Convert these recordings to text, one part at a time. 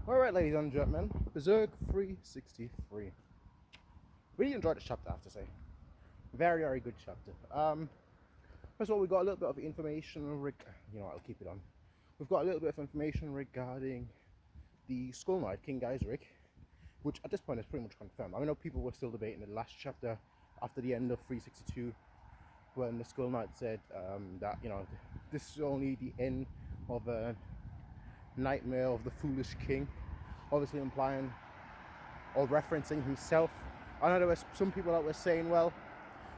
Alright, ladies and gentlemen, Berserk 363. Really enjoyed the chapter, I have to say. Very, very good chapter. First of all, we got a little bit of information. I'll keep it on. We've got a little bit of information regarding the Skull Knight, King Geyserich, which at this point is pretty much confirmed. I know people were still debating the last chapter after the end of 362, when the Skull Knight said that this is only the end of a nightmare of the foolish king, obviously implying or referencing himself. I know there were some people that were saying, well,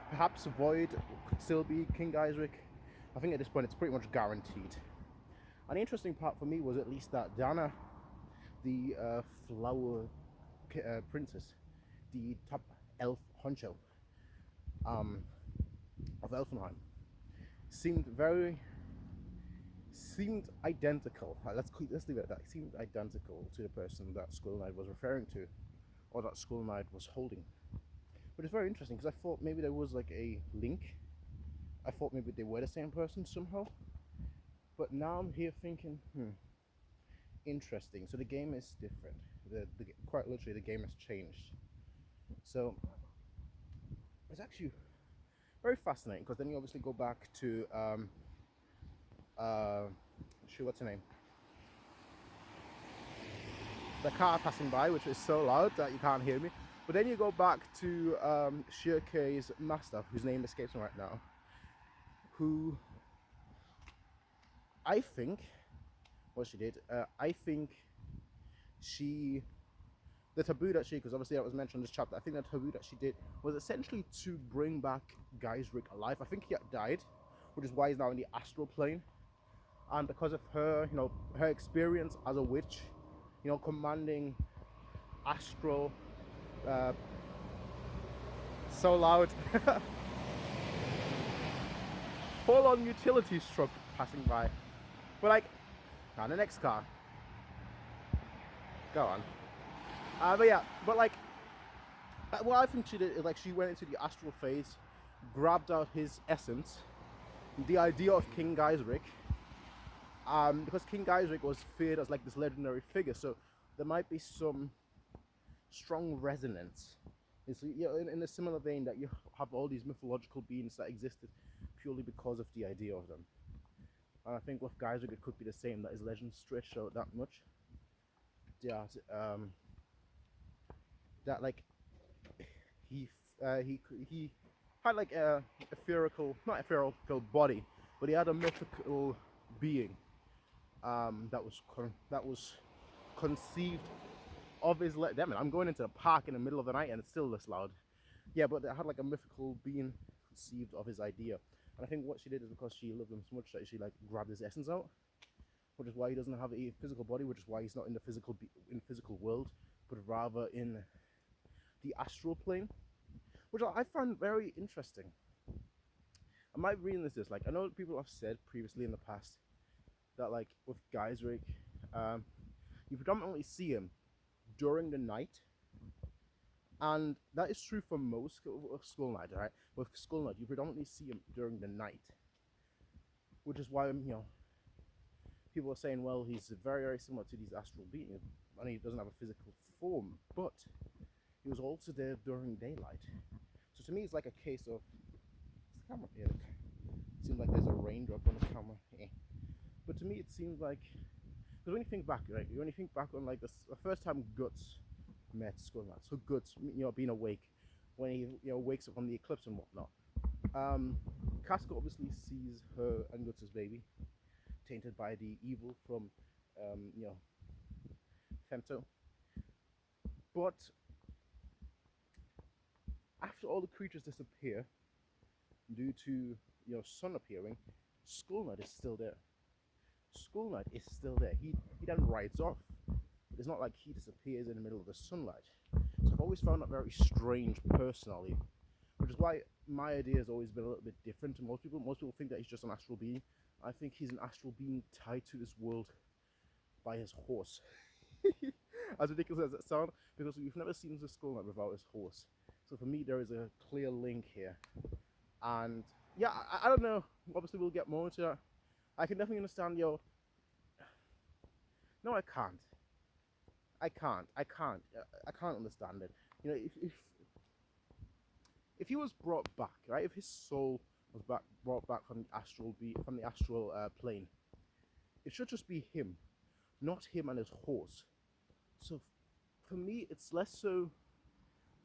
perhaps Void could still be King Geyserich. I think at this point it's pretty much guaranteed. And the interesting part for me was at least that Dana, the flower princess, the top elf honcho of Elfenheim, seemed identical. Let's leave it at that. It seemed identical to the person that Skull Knight was referring to, or that Skull Knight was holding. But it's very interesting because I thought maybe there was like a link. I thought maybe they were the same person somehow. But now I'm here thinking, interesting. So the game is different. Quite literally, the game has changed. So it's actually very fascinating because then you obviously go back to what's her name? The car passing by, which is so loud that you can't hear me. But then you go back to Shirkei's master, whose name escapes me right now, who I think, what she did, the taboo that she, because obviously that was mentioned in this chapter, I think the taboo that she did was essentially to bring back Geyserich alive. I think he had died, which is why he's now in the astral plane. And because of her, her experience as a witch, commanding astral, so loud, full-on utility truck passing by. But like, on the next car. Go on. What I think she did is like she went into the astral phase, grabbed out his essence, the idea of King Geyserich. Because King Geyserich was feared as like this legendary figure, so there might be some strong resonance. In a similar vein that you have all these mythological beings that existed purely because of the idea of them. And I think with Geyserich it could be the same, that his legend stretched out that much. That like he had like a not ethereal body, but he had a mythical being that was conceived of his damn it, I'm going into the park in the middle of the night and it's still this loud. Yeah, but it had like a mythical being conceived of his idea. And I think what she did is because she loved him so much that she like grabbed his essence out, which is why he doesn't have a physical body, which is why he's not in the physical world, but rather in the astral plane, which I found very interesting. I might reading this like, I know people have said previously in the past that like with Geyserich, you predominantly see him during the night, and that is true for most Skull Knight, right? With Skull Knight, you predominantly see him during the night, which is why people are saying, well, he's very, very similar to these astral beings, and he doesn't have a physical form, but he was also there during daylight. So to me, it's like a case of, is the camera here? It seems like there's a raindrop on the camera. But to me, it seems like, because when you think back, right, when you think back on like the first time Guts met Skull Knight, so Guts, being awake, when he wakes up from the eclipse and whatnot, Casca obviously sees her and Guts' baby tainted by the evil from Femto. But after all the creatures disappear due to sun appearing, Skull Knight is still there. Skull Knight is still there. He then rides off. It's not like he disappears in the middle of the sunlight. So I've always found that very strange personally, which is why my idea has always been a little bit different to most people. Most people think that he's just an astral being. I think he's an astral being tied to this world by his horse. As ridiculous as it sounds, because we've never seen the Skull Knight without his horse. So for me, there is a clear link here. And yeah, I don't know. Obviously, we'll get more into that. I can definitely understand no, I can't. I can't understand it. You know, if he was brought back, right? If his soul was brought back from the astral plane, it should just be him, not him and his horse. So, for me, it's less so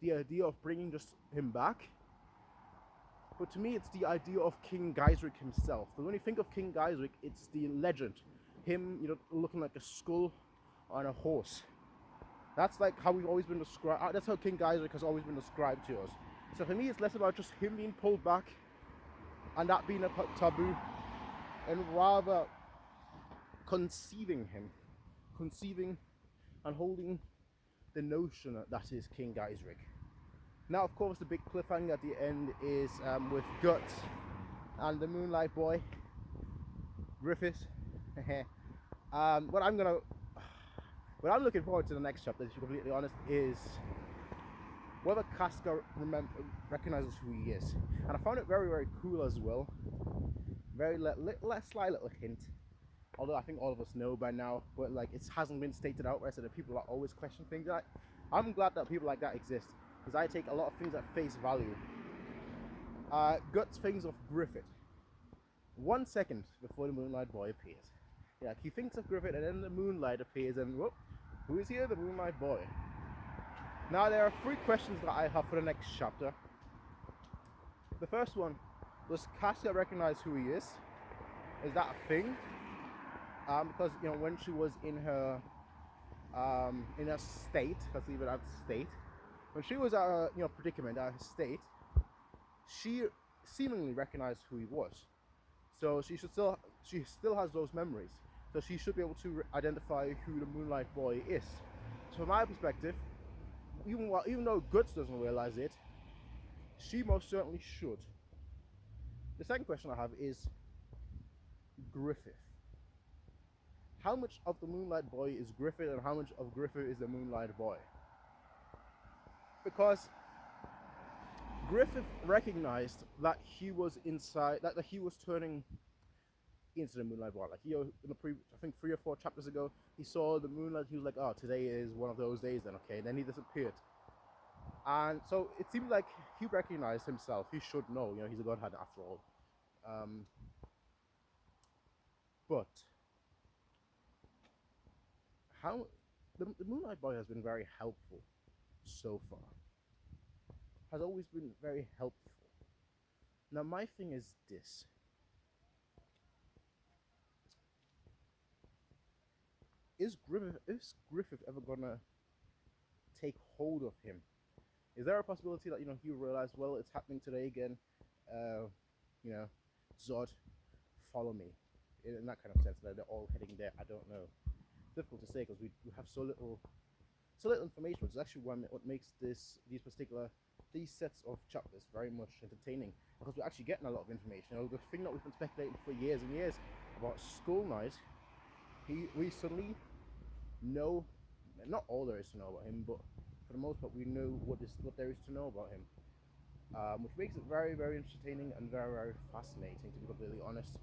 the idea of bringing just him back, but to me, it's the idea of King Geisric himself. Because when you think of King Geisric, it's the legend, him, you know, looking like a skull on a horse. That's like how we've always been described. That's how King Geisric has always been described to us. So for me, it's less about just him being pulled back and that being a taboo, and rather conceiving and holding the notion that is King Geisric. Now, of course, the big cliffhanger at the end is with Guts and the Moonlight Boy, Griffiths. What I'm looking forward to the next chapter, to be completely honest, is whether Casca recognizes who he is. And I found it very, very cool as well. Very sly little hint. Although I think all of us know by now, but like it hasn't been stated outright, so that people are always questioning things. I'm glad that people like that exist, because I take a lot of things at face value. Guts thinks of Griffith 1 second before the Moonlight Boy appears. Yeah, he thinks of Griffith, and then the Moonlight appears, and whoop, who is here? The Moonlight Boy. Now, there are 3 questions that I have for the next chapter. The first one, does Cassia recognize who he is? Is that a thing? Because, you know, when she was in her state, let's leave it at state, when she was at her, you know, predicament, at her state, she seemingly recognized who he was. So she still has those memories. So she should be able to identify who the Moonlight Boy is. So from my perspective, even though Guts doesn't realize it, she most certainly should. The second question I have is Griffith. How much of the Moonlight Boy is Griffith, and how much of Griffith is the Moonlight Boy? Because Griffith recognized that he was inside, that he was turning into the Moonlight Boy. Like, I think 3 or 4 chapters ago, he saw the moonlight. He was like, "Oh, today is one of those days." Then, okay, then he disappeared, and so it seemed like he recognized himself. He should know, you know, he's a godhead after all. But how the Moonlight Boy has been very helpful so far. Has always been very helpful. Now, my thing is this. Is Griffith ever gonna take hold of him? Is there a possibility that, you know, he will realize, well, it's happening today again, you know, Zod, follow me, in that kind of sense, that they're all heading there? I don't know. It's difficult to say, because we have so little information, which is actually what makes these sets of chapters very much entertaining, because we're actually getting a lot of information. You know, the thing that we've been speculating for years and years about Skull Knight, we suddenly know not all there is to know about him, but for the most part we know what there is to know about him, which makes it very, very entertaining and very, very fascinating, to be completely honest.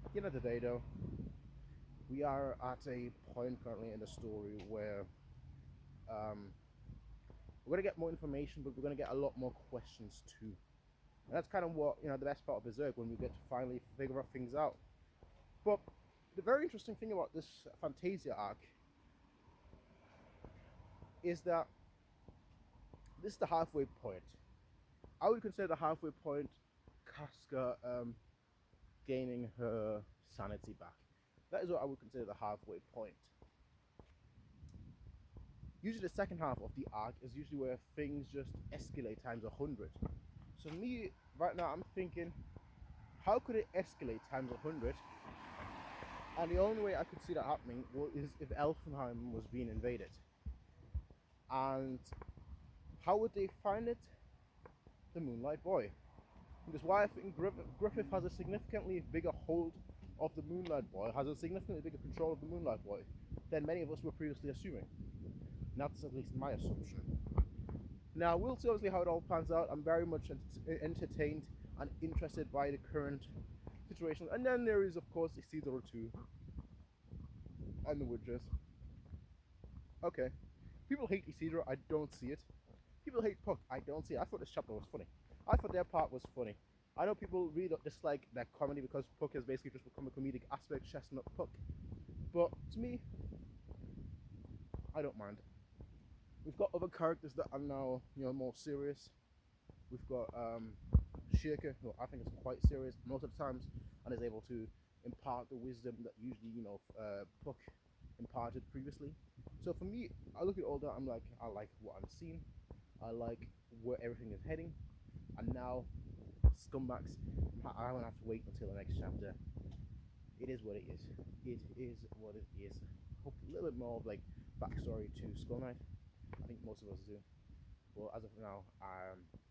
At the end of the day, though, we are at a point currently in the story where we're going to get more information, but we're going to get a lot more questions too. And that's kind of what, you know, the best part of Berserk, when we get to finally figure things out. But the very interesting thing about this Fantasia arc is that this is the halfway point. I would consider the halfway point Casca gaining her sanity back. That is what I would consider the halfway point. Usually the second half of the arc is usually where things just escalate times 100. So me, right now, I'm thinking, how could it escalate times 100? And the only way I could see that happening is if Elfenheim was being invaded. And how would they find it? The Moonlight Boy. Because why I think Griffith has a significantly bigger hold of the Moonlight Boy, has a significantly bigger control of the Moonlight Boy than many of us were previously assuming. And that's at least my assumption. Now, we'll see obviously how it all pans out. I'm very much entertained and interested by the current situation. And then there is, of course, a season or two and the Witches. Okay. People hate Isidro. I don't see it. People hate Puck. I don't see it. I thought this chapter was funny. I thought their part was funny. I know people really don't dislike that comedy because Puck has basically just become a comedic aspect, chestnut Puck. But to me, I don't mind. We've got other characters that are now, more serious. We've got Shaker, who I think is quite serious most of the times, and is able to impart the wisdom that usually, Puck imparted previously. So for me, I look at all that. I'm like, I like what I'm seeing. I like where everything is heading. And now, scumbags, I don't have to wait until the next chapter. It is what it is. It is what it is. Hope a little bit more of like backstory to Skull Knight. I think most of us do. Well, as of now,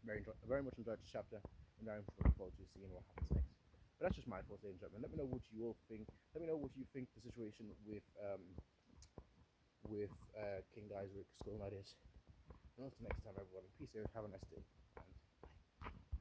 very much enjoyed this chapter, and very much looking forward to seeing what happens next. But that's just my thoughts, ladies and gentlemen. Let me know what you all think. Let me know what you think the situation with King Isaac Skull Knight is. And until next time, everyone. Peace out. Have a nice day.